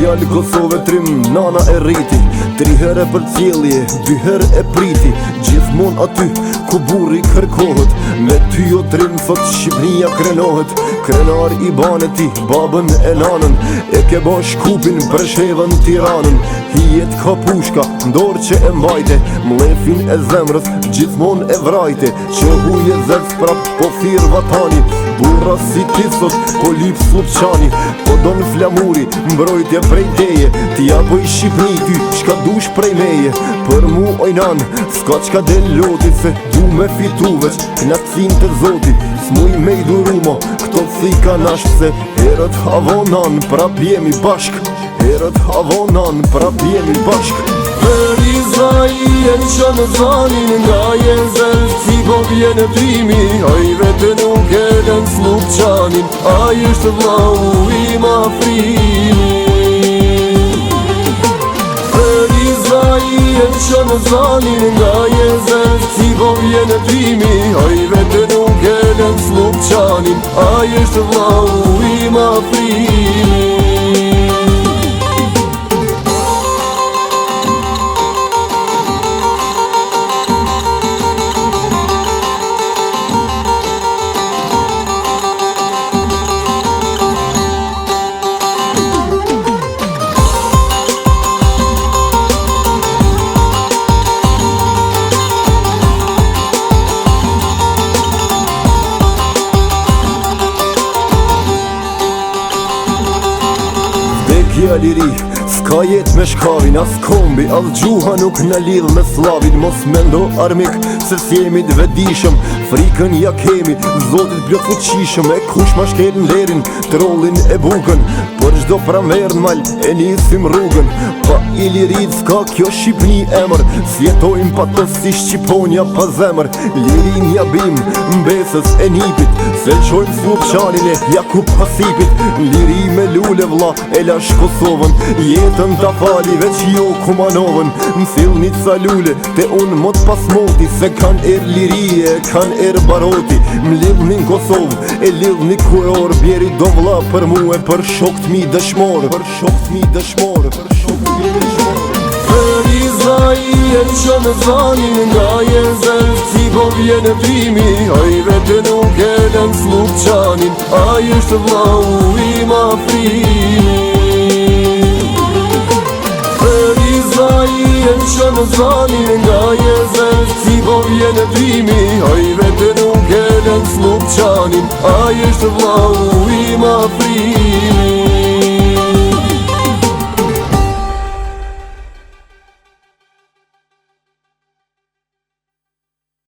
Djallë Kosove trim, nana e rriti 3 herë për cjellje, 2 herë e priti Gjithmon aty, ku burri kërkohet Me ty o trim, thot Shqipnia krenohet Krenar i baneti, babën e nanën E ke ba shkupin, Preshevën, Tiranën Hijet ka pushka, ndorë që e mbajte Mlefin e zemrës, gjithmon e vrajte Që huje zërës prap, po thirë vatani Burra si tisot, po lip slupçani Po don flamuri, mbrojtje prej teje Tja po i Shqipni ty, shka dush prej meje Për mu ojnan, s'ka qka del lotit Se du me fitu veç, knacin të zotit S'muj me i durumo, këto thika nash Se herët havonan, prap jemi bashk Herët havonan, prap jemi bashk Për Izraelin që në zanin Nga jezel si po vjene primi Aj vete nuk e den slupçanin Aj është vlau i ma frimi Për Izraelin që në zanin Nga jezel si po vjene primi Aj vete nuk e den slupçanin Aj është vlau i ma frimi Kja liri, s'ka jet me shkavin As kombi, as gjuha nuk në lidh me slavin Mos mendo armik, se s'jemi t'vedishëm Frikën ja kemi, zotit blot fuqishëm E kush ma shkelin lerin, trollin e bukën Për gjdo pramver n'mal, e nisim rrugën Pa i lirit, s'ka kjo Shqipni emër S'jetojmë pa të si Shqiponja pa zemër Lirin ja bim, mbesës e nipit Se qojmë slupçanin e Jakub Hasipit Liri me lule vlla, e lash Kosovën Jetën ta fali veç jo Kumanovën M'sill një ca lule, te unë mot pas moti Se kan lirije, kan baroti M'lidh një Kosovë, e lidh një kuror Bjeri do vlla për mu e për shokt mi dëshmor Për shokt mi dëshmor, për shokt mi dëshmor Për Izraelin që në zanin Nga jezel si po vjene primi Aj vete nuk e den slupçanin Aj është vlau i ma frimi Për Izraelin që në zanin Nga jezel si po vjene primi Aj vete nuk e den slupçanin Aj është vlau i ma frimi